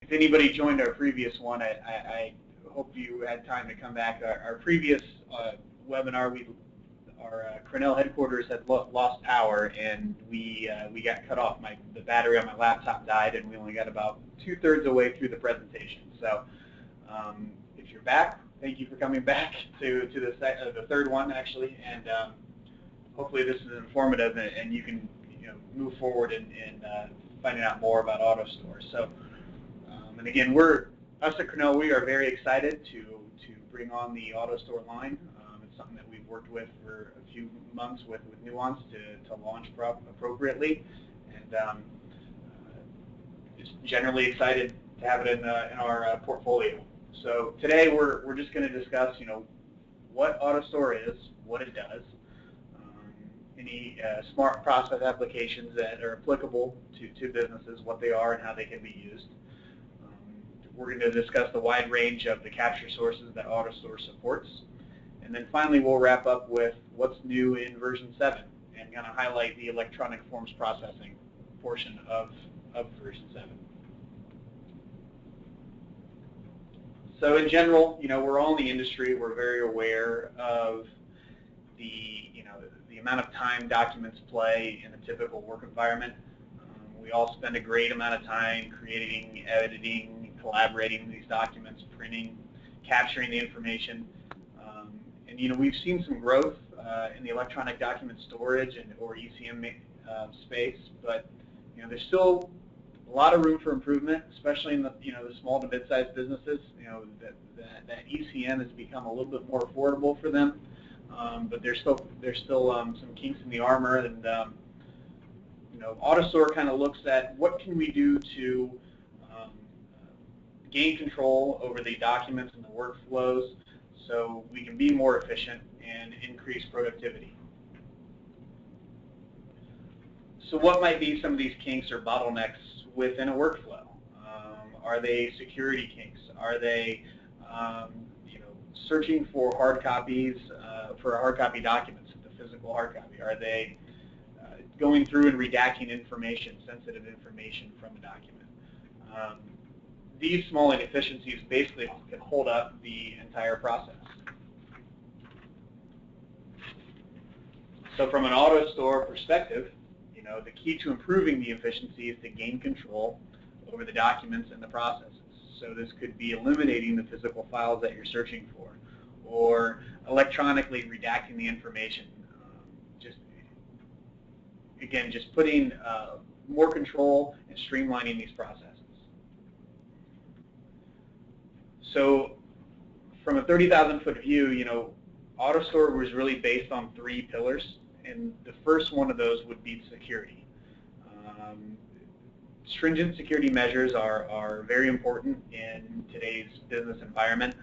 if anybody joined our previous one, I hope you had time to come back. Our previous webinar, our Cranel headquarters had lost power, and we got cut off. The battery on my laptop died, and we only got about 2/3 of the way through the presentation. So if you're back, thank you for coming back to the third one, actually, and hopefully this is informative, and you can move forward in finding out more about AutoStore. So, and again, us at Cranel, we are very excited to bring on the AutoStore line. It's something that we've worked with for a few months with Nuance to launch appropriately, and just generally excited to have it in our portfolio. So today we're just going to discuss what AutoStore is, what it does, any smart process applications that are applicable to businesses, what they are and how they can be used. We're going to discuss the wide range of the capture sources that AutoStore supports. And then finally, we'll wrap up with what's new in version 7 and kind of highlight the electronic forms processing portion of version 7. So in general, we're all in the industry. We're very aware of the amount of time documents play in a typical work environment. We all spend a great amount of time creating, editing, collaborating these documents, printing, capturing the information. And we've seen some growth in the electronic document storage or ECM space, but there's still a lot of room for improvement, especially in the the small to mid-sized businesses. That ECM has become a little bit more affordable for them, but there's still some kinks in the armor, and AutoStore kind of looks at what can we do to gain control over the documents and the workflows so we can be more efficient and increase productivity. So what might be some of these kinks or bottlenecks within a workflow? Are they security kinks? Are they searching for hard copies for hard copy documents, the physical hard copy? Are they going through and redacting information, sensitive information from a document? These small inefficiencies basically can hold up the entire process. So from an AutoStore perspective, the key to improving the efficiency is to gain control over the documents and the processes. So this could be eliminating the physical files that you're searching for, or electronically redacting the information. Just putting more control and streamlining these processes. So from a 30,000-foot view, AutoStore was really based on 3 pillars, and the first one of those would be security. Stringent security measures are very important in today's business environment,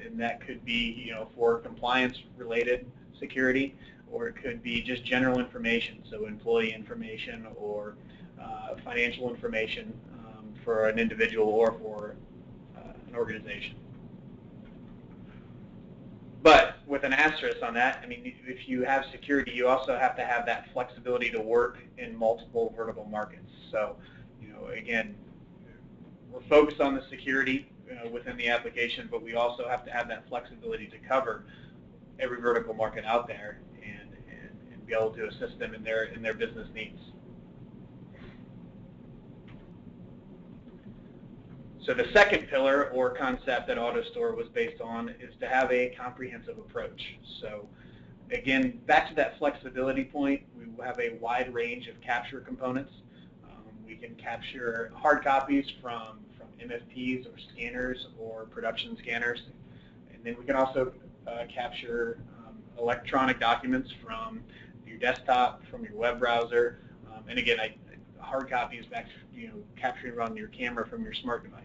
and that could be for compliance-related security, or it could be just general information, so employee information or financial information for an individual or for an organization. But with an asterisk on that, I mean, if you have security, you also have to have that flexibility to work in multiple vertical markets. So, again, we're focused on the security within the application, but we also have to have that flexibility to cover every vertical market out there and be able to assist them in their business needs. So the second pillar or concept that AutoStore was based on is to have a comprehensive approach. So again, back to that flexibility point, we have a wide range of capture components. We can capture hard copies from MFPs or scanners or production scanners. And then we can also capture electronic documents from your desktop, from your web browser. And again, hard copies back, capturing on your camera from your smart device.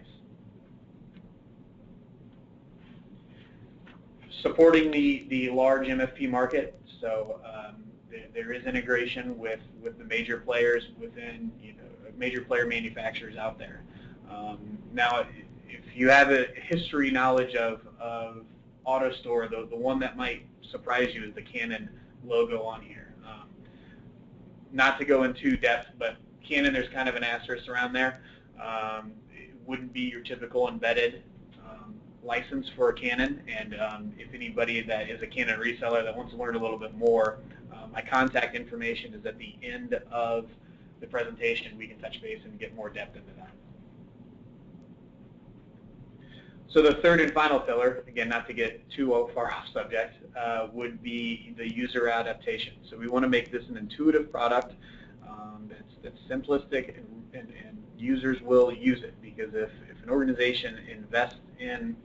Supporting the large MFP market, so there is integration with the major players within major player manufacturers out there. Now, if you have a history knowledge of AutoStore, the one that might surprise you is the Canon logo on here. Not to go into depth, but Canon, there's kind of an asterisk around there. wouldn't be your typical embedded license for Canon, and if anybody that is a Canon reseller that wants to learn a little bit more, my contact information is at the end of the presentation. We can touch base and get more depth into that. So the third and final pillar, again, not to get too far off subject, would be the user adaptation. So we want to make this an intuitive product that's simplistic and users will use it, because if an organization invests in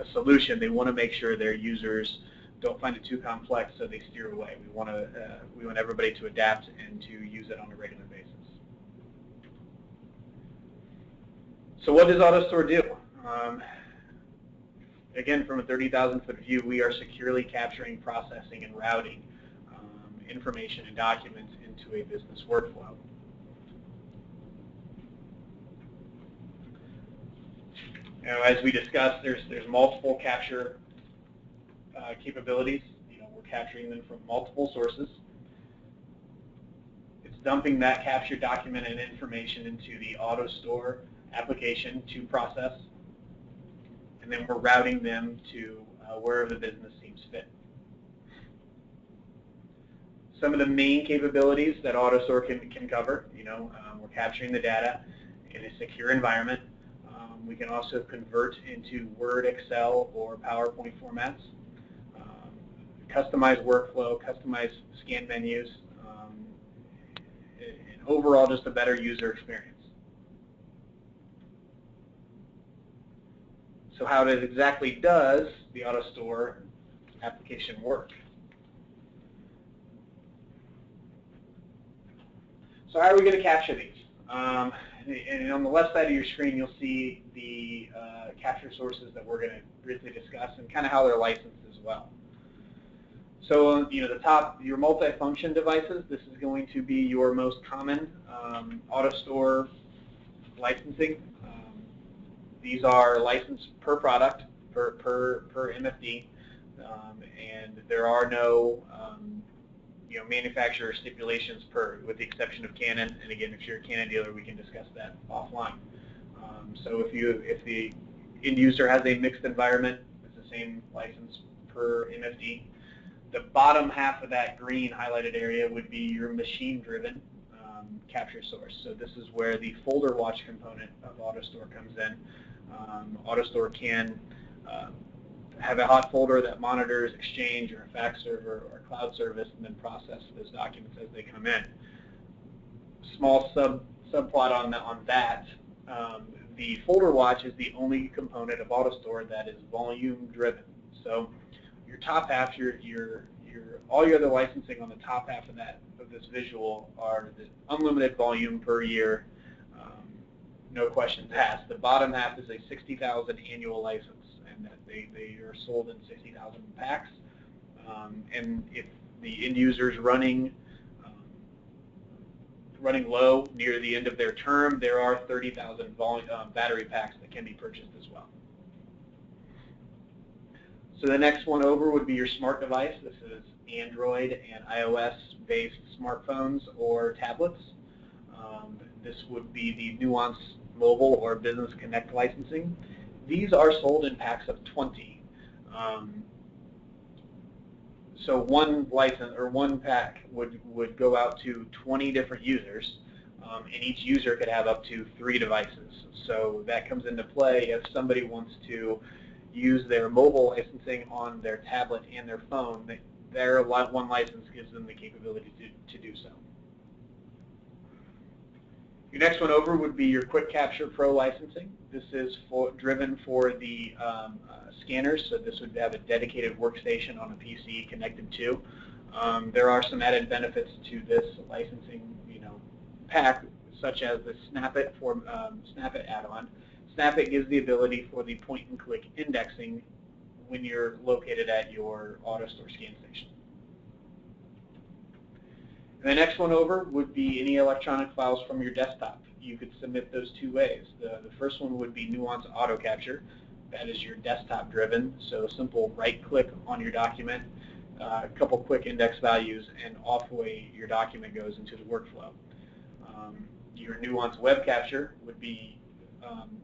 a solution, they want to make sure their users don't find it too complex, so they steer away. We want everybody to adapt and to use it on a regular basis. So what does AutoStore do? Again, from a 30,000-foot view, we are securely capturing, processing, and routing information and documents into a business workflow. Now, as we discussed, there's multiple capture capabilities. We're capturing them from multiple sources. It's dumping that captured document and information into the AutoStore application to process, and then we're routing them to wherever the business seems fit. Some of the main capabilities that AutoStore can cover, we're capturing the data in a secure environment. We can also convert into Word, Excel, or PowerPoint formats, customize workflow, customize scan menus, and overall just a better user experience. So how exactly does the AutoStore application work? So how are we going to capture these? And on the left side of your screen, you'll see the capture sources that we're going to briefly discuss, and kind of how they're licensed as well. So the top, your multifunction devices, this is going to be your most common AutoStore licensing. These are licensed per product, per MFD, and there are no manufacturer stipulations with the exception of Canon. And again, if you're a Canon dealer, we can discuss that offline. So if the end user has a mixed environment, it's the same license per MFD. The bottom half of that green highlighted area would be your machine-driven capture source. So this is where the folder watch component of AutoStore comes in. AutoStore can have a hot folder that monitors Exchange or a fax server or a cloud service, and then process those documents as they come in. Small subplot on that. The folder watch is the only component of AutoStore that is volume driven. So your top half, all your other licensing on the top half of this visual are the unlimited volume per year, no questions asked. The bottom half is a 60,000 annual license, and that they are sold in 60,000 packs. And if the end user is running low near the end of their term, there are 30,000 battery packs that can be purchased as well. So the next one over would be your smart device. This is Android and iOS-based smartphones or tablets. This would be the Nuance Mobile or Business Connect licensing. These are sold in packs of 20. So one license or one pack would go out to 20 different users, and each user could have up to 3 devices. So that comes into play if somebody wants to use their mobile licensing on their tablet and their phone. Their one license gives them the capability to do so. Your next one over would be your Quick Capture Pro licensing. This is driven for the scanners, so this would have a dedicated workstation on a PC connected to. There are some added benefits to this licensing, pack, such as the Snap-it add-on. Snap-it gives the ability for the point-and-click indexing when you're located at your AutoStore scan station. And the next one over would be any electronic files from your desktop. You could submit those 2 ways. The first one would be Nuance Auto Capture. That is your desktop driven, so simple right-click on your document, a couple quick index values, and off away your document goes into the workflow. Your Nuance web capture would be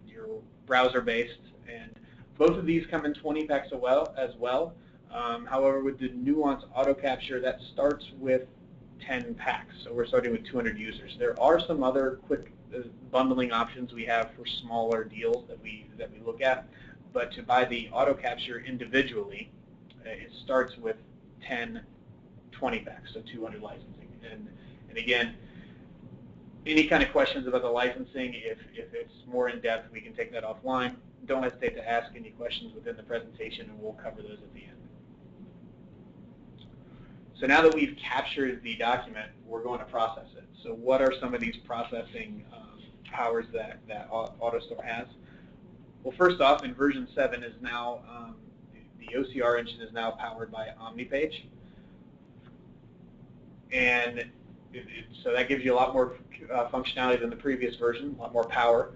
your browser-based, and both of these come in 20 packs as well. However, with the Nuance auto capture, that starts with 10 packs, so we're starting with 200 users. There are some other quick bundling options we have for smaller deals that we look at, but to buy the auto capture individually, it starts with 10 20 packs, so 200 licensing. And again, any kind of questions about the licensing, if it's more in depth, we can take that offline. Don't hesitate to ask any questions within the presentation, and we'll cover those at the end. So now that we've captured the document, we're going to process it. So what are some of these processing powers that AutoStore has? Well, first off, in version 7 is now, the OCR engine is now powered by OmniPage. And so that gives you a lot more functionality than the previous version, a lot more power.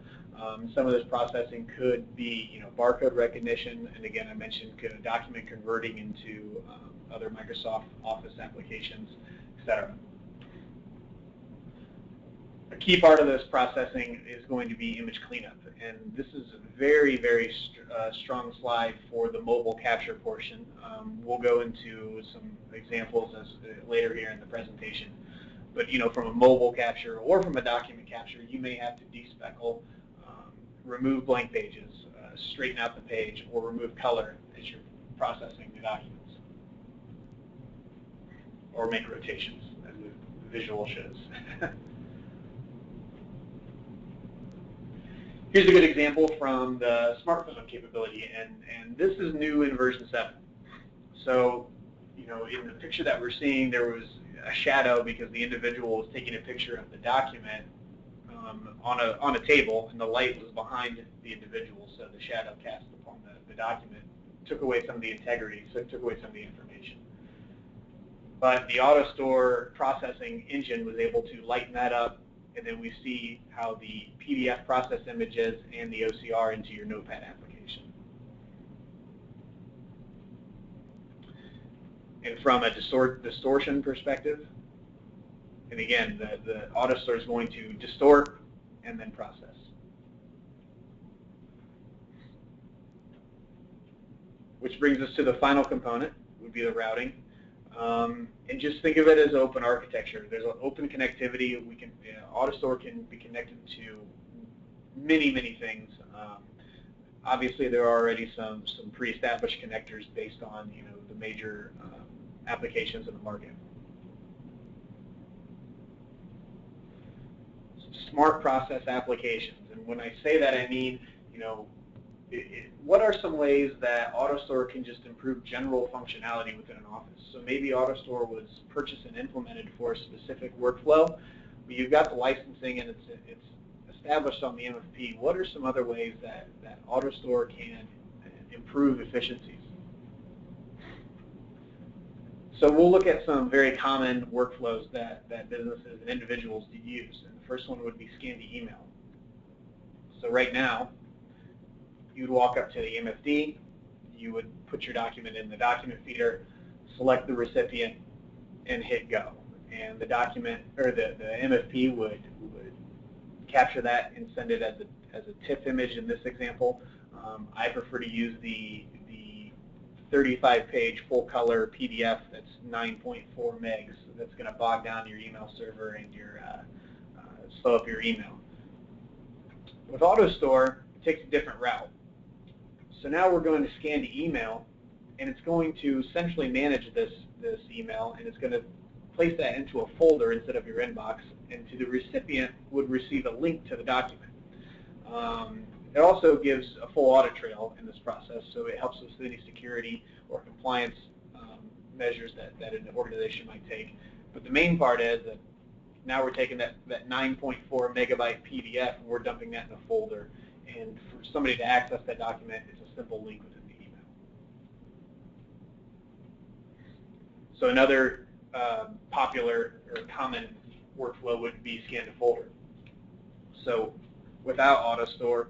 Some of this processing could be, barcode recognition, and again, I mentioned document converting into other Microsoft Office applications, etc. A key part of this processing is going to be image cleanup, and this is a very, very strong slide for the mobile capture portion. We'll go into some examples later here in the presentation. But from a mobile capture or from a document capture, you may have to despeckle, remove blank pages, straighten out the page, or remove color as you're processing the documents, or make rotations, as the visual shows. Here's a good example from the smartphone capability, and this is new in version 7. So, in the picture that we're seeing, there was a shadow because the individual was taking a picture of the document on a table, and the light was behind the individual, so the shadow cast upon the document took away some of the integrity, so it took away some of the information. But the AutoStore processing engine was able to lighten that up, and then we see how the PDF process images and the OCR into your Notepad application. And from a distortion perspective, and again, the AutoStore is going to distort and then process. Which brings us to the final component, would be the routing. And just think of it as open architecture. There's an open connectivity. AutoStore can be connected to many, many things. Obviously, there are already some pre-established connectors based on the major applications in the market. Smart process applications, and when I say that, I mean what are some ways that AutoStore can just improve general functionality within an office? So maybe AutoStore was purchased and implemented for a specific workflow, but you've got the licensing and it's established on the MFP. What are some other ways that AutoStore can improve efficiencies? So we'll look at some very common workflows that businesses and individuals use. And the first one would be scan to email. So right now, you would walk up to the MFD, you would put your document in the document feeder, select the recipient, and hit go. And the document, or the MFP would capture that and send it as a TIFF image in this example. I prefer to use the 35-page full-color PDF that's 9.4 megs. That's going to bog down your email server and slow up your email. With AutoStore, it takes a different route. So now we're going to scan to email, and it's going to centrally manage this email, and it's going to place that into a folder instead of your inbox, and to the recipient would receive a link to the document. It also gives a full audit trail in this process, so it helps with any security or compliance measures that an organization might take. But the main part is that now we're taking that 9.4 megabyte PDF and we're dumping that in a folder. And for somebody to access that document, it's a simple link within the email. So another popular or common workflow would be scan to folder. So without AutoStore,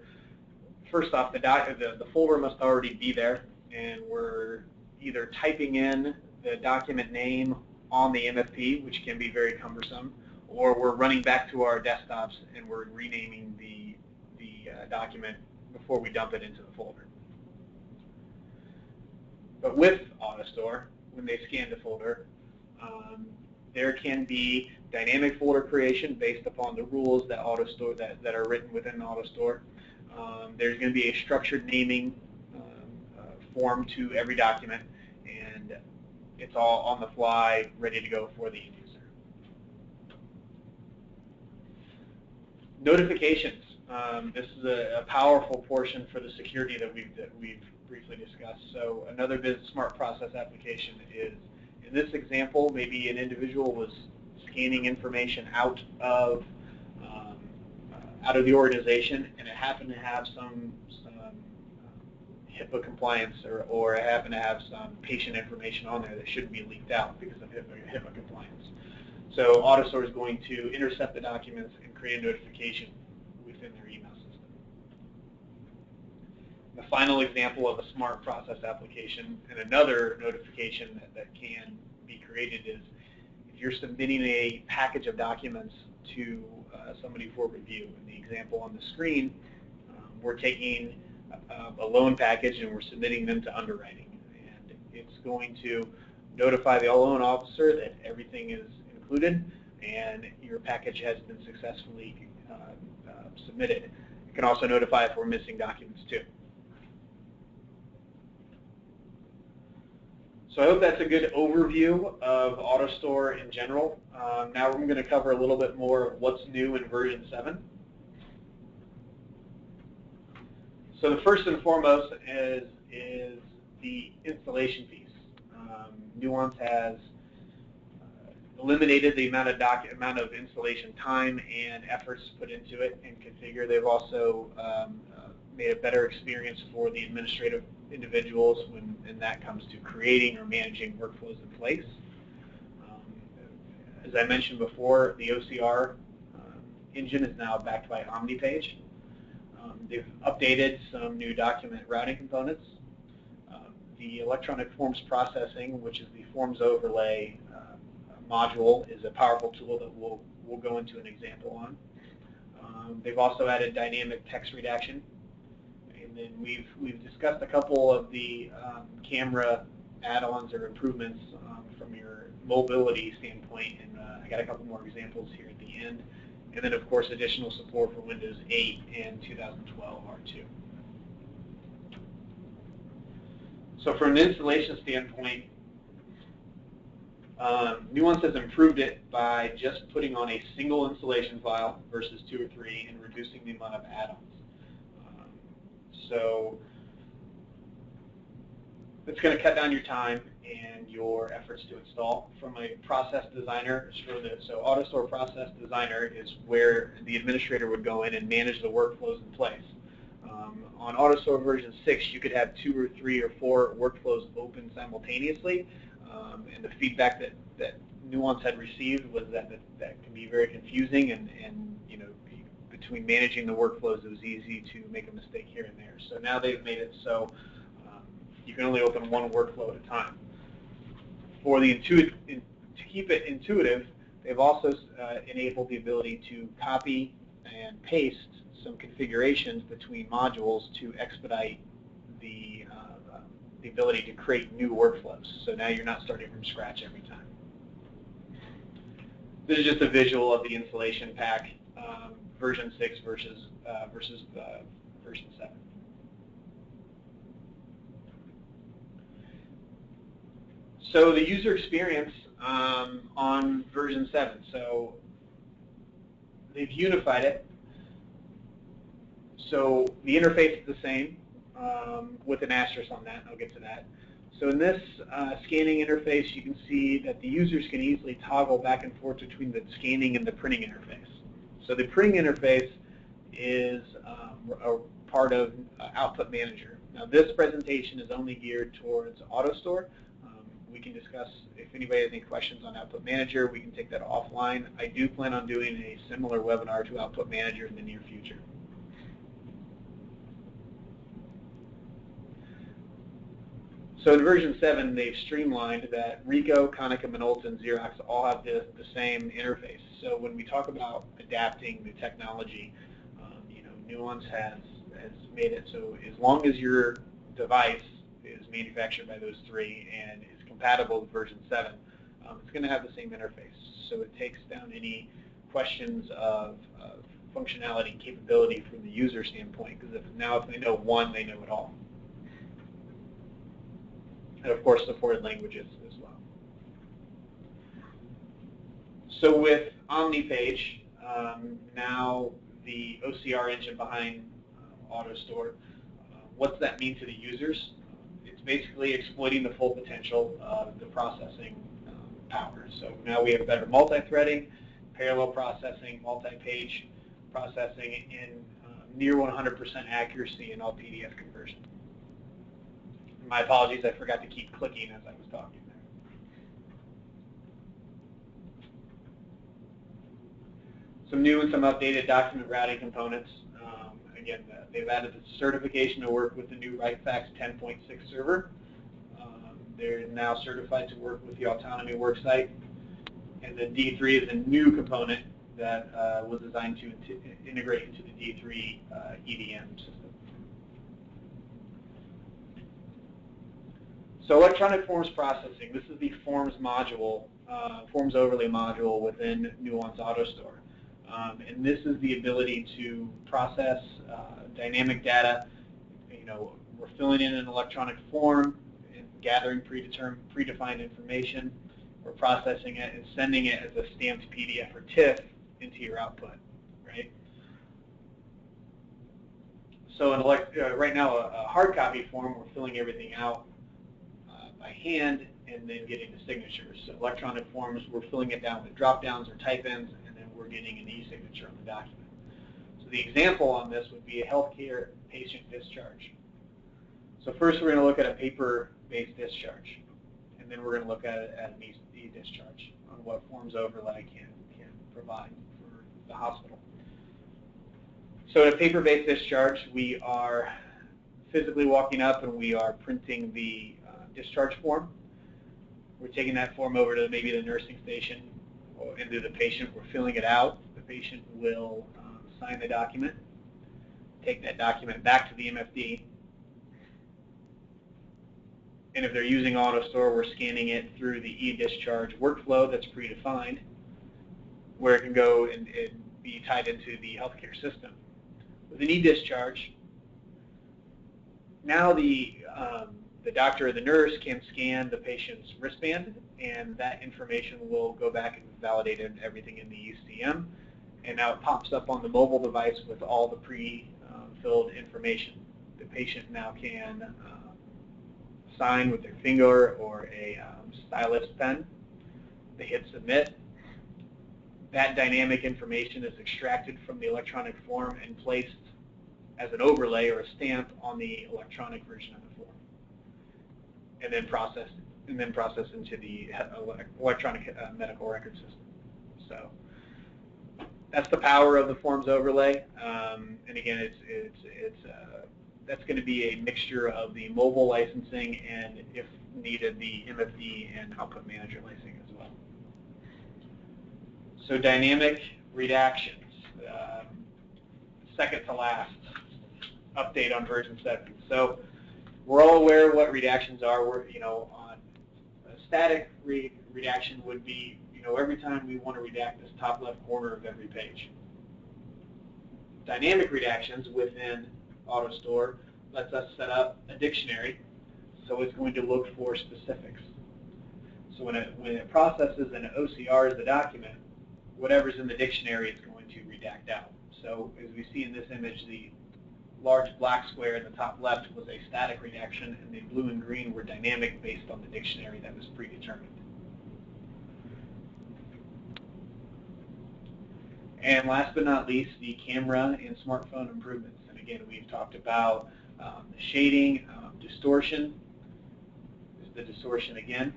first off, the folder must already be there, and we're either typing in the document name on the MFP, which can be very cumbersome, or we're running back to our desktops and we're renaming the document before we dump it into the folder. But with AutoStore, when they scan the folder, there can be dynamic folder creation based upon the rules that AutoStore that are written within AutoStore. There's going to be a structured naming form to every document, and it's all on the fly, ready to go for the end user. Notifications. This is a powerful portion for the security that we've briefly discussed. So another Business Smart Process application is, in this example, maybe an individual was scanning information out of the organization, and it happened to have some HIPAA compliance, or it happened to have some patient information on there that shouldn't be leaked out because of HIPAA compliance. So AutoStore is going to intercept the documents and create a notification within their email system. The final example of a smart process application and another notification that can be created is if you're submitting a package of documents to somebody for review. In the example on the screen, we're taking a loan package and we're submitting them to underwriting. And it's going to notify the loan officer that everything is included and your package has been successfully submitted. It can also notify if we're missing documents too. So I hope that's a good overview of AutoStore in general. Now we're going to cover a little bit more of what's new in version 7. So the first and foremost is the installation piece. Nuance has eliminated the amount of installation time and efforts put into it and configure. They've also made a better experience for the administrative individuals when that comes to creating or managing workflows in place. As I mentioned before, the OCR engine is now backed by OmniPage. They've updated some new document routing components. The electronic forms processing, which is the forms overlay module, is a powerful tool that we'll go into an example on. They've also added dynamic text redaction. And then we've discussed a couple of the camera add-ons or improvements from your mobility standpoint, and I got a couple more examples here at the end. And then, of course, additional support for Windows 8 and 2012 R2. So from an installation standpoint, Nuance has improved it by just putting on a single installation file versus 2 or 3 and reducing the amount of add-ons. So it's going to cut down your time and your efforts to install. From a process designer, so AutoStore Process Designer is where the administrator would go in and manage the workflows in place. On AutoStore version 6, you could have 2 or 3 or 4 workflows open simultaneously, and the feedback that Nuance had received was that can be very confusing, and you know, between managing the workflows, it was easy to make a mistake here and there. So now they've made it so you can only open one workflow at a time. For the to keep it intuitive, they've also enabled the ability to copy and paste some configurations between modules to expedite the ability to create new workflows. So now you're not starting from scratch every time. This is just a visual of the installation pack, version 6 versus version 7. So the user experience on version 7. So they've unified it. So the interface is the same with an asterisk on that. I'll get to that. So in this scanning interface, you can see that the users can easily toggle back and forth between the scanning and the printing interface. So the printing interface is a part of Output Manager. Now this presentation is only geared towards AutoStore. We can discuss, if anybody has any questions on Output Manager, we can take that offline. I do plan on doing a similar webinar to Output Manager in the near future. So in version 7, they've streamlined that Ricoh, Konica Minolta, and Xerox all have the same interface. So when we talk about adapting the technology, Nuance has made it so as long as your device is manufactured by those three and is compatible with version 7, it's going to have the same interface. So it takes down any questions of functionality and capability from the user standpoint, because if they know one, they know it all. And of course, supported languages as well. So with OmniPage, now the OCR engine behind AutoStore, what's that mean to the users? It's basically exploiting the full potential of the processing power. So now we have better multi-threading, parallel processing, multi-page processing, and near 100% accuracy in all PDF conversion. My apologies, I forgot to keep clicking as I was talking there. Some new and some updated document routing components. Again, they've added the certification to work with the new WriteFax 10.6 server. They're now certified to work with the Autonomy worksite. And the D3 is a new component that was designed to integrate into the D3 EDM system. So electronic forms processing, this is the forms module, forms overlay module within Nuance AutoStore. And this is the ability to process dynamic data. We're filling in an electronic form and gathering predefined information. We're processing it and sending it as a stamped PDF or TIFF into your output, right? So right now, a hard copy form, we're filling everything out by hand and then getting the signatures. So electronic forms, we're filling it down with drop-downs or type-ins, and then we're getting an e-signature on the document. So the example on this would be a healthcare patient discharge. So first we're going to look at a paper-based discharge, and then we're going to look at an e-discharge on what forms overlay can provide for the hospital. So in a paper-based discharge, we are physically walking up and we are printing the discharge form. We're taking that form over to maybe the nursing station or into the patient. We're filling it out. The patient will sign the document, take that document back to the MFD, and if they're using AutoStore, we're scanning it through the e-discharge workflow that's predefined, where it can go and be tied into the healthcare system. With an e-discharge, now the doctor or the nurse can scan the patient's wristband, and that information will go back and validate everything in the ECM, and now it pops up on the mobile device with all the pre-filled information. The patient now can sign with their finger or a stylus pen. They hit submit. That dynamic information is extracted from the electronic form and placed as an overlay or a stamp on the electronic version of the form, and then processed into the electronic medical record system. So that's the power of the forms overlay. And again, that's going to be a mixture of the mobile licensing and, if needed, the MFD and output manager licensing as well. So dynamic redactions, second to last update on version 7. So we're all aware of what redactions are. On a static redaction would be, every time we want to redact this top left corner of every page. Dynamic redactions within AutoStore lets us set up a dictionary, so it's going to look for specifics. So when it processes and it OCRs the document, whatever's in the dictionary is going to redact out. So as we see in this image, the large black square in the top left was a static redaction, and the blue and green were dynamic based on the dictionary that was predetermined. And last but not least, the camera and smartphone improvements. And again, we've talked about the shading, distortion. This is the distortion again.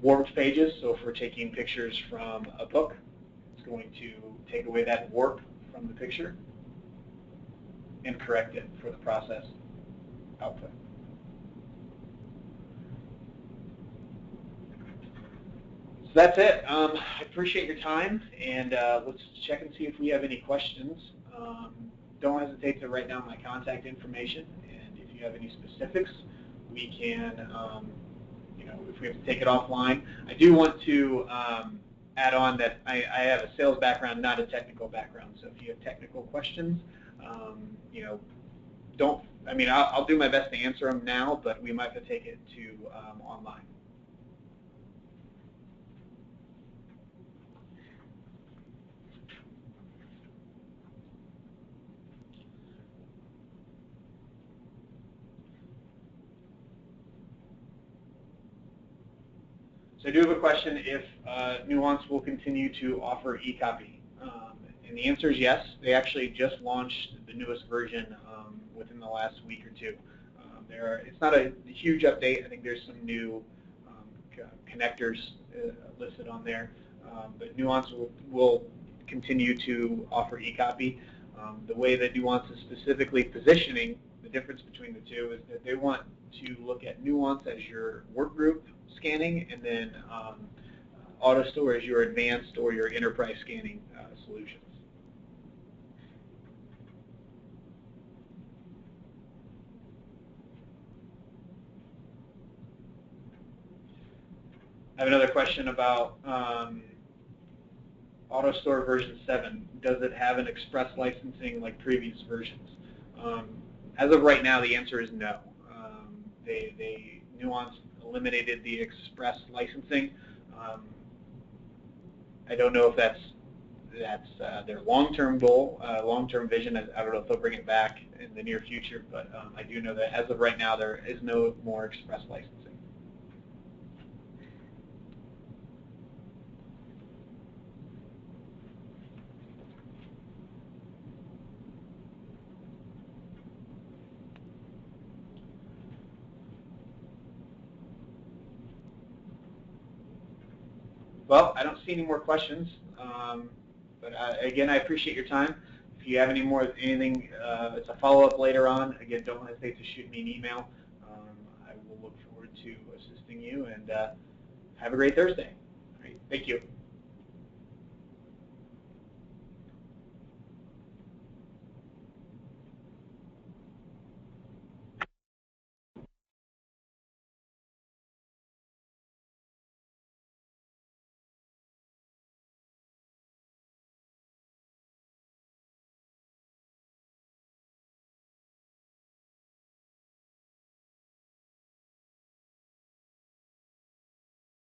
Warped pages, so if we're taking pictures from a book, it's going to take away that warp from the picture. and correct it for the process output. So that's it. I appreciate your time, and let's check and see if we have any questions. Don't hesitate to write down my contact information, and if you have any specifics, we can, you know, if we have to take it offline. I do want to add on that I have a sales background, not a technical background. So if you have technical questions, you know, I'll do my best to answer them now, but we might have to take it to online. So I do have a question if Nuance will continue to offer e-copy. And the answer is yes. They actually just launched the newest version within the last week or two. It's not a huge update. I think there's some new connectors listed on there. But Nuance will continue to offer e-copy. The way that Nuance is specifically positioning, the difference between the two is that they want to look at Nuance as your workgroup scanning, and then AutoStore as your advanced or your enterprise scanning solutions. I have another question about AutoStore version 7. Does it have an express licensing like previous versions? As of right now, the answer is no. Nuance eliminated the express licensing. I don't know if that's their long-term goal, long-term vision. I don't know if they'll bring it back in the near future, but I do know that as of right now, there is no more express licensing. Well, I don't see any more questions, but again, I appreciate your time. If you have anything, it's a follow-up later on. Again, don't hesitate to shoot me an email. I will look forward to assisting you, and have a great Thursday. All right, thank you.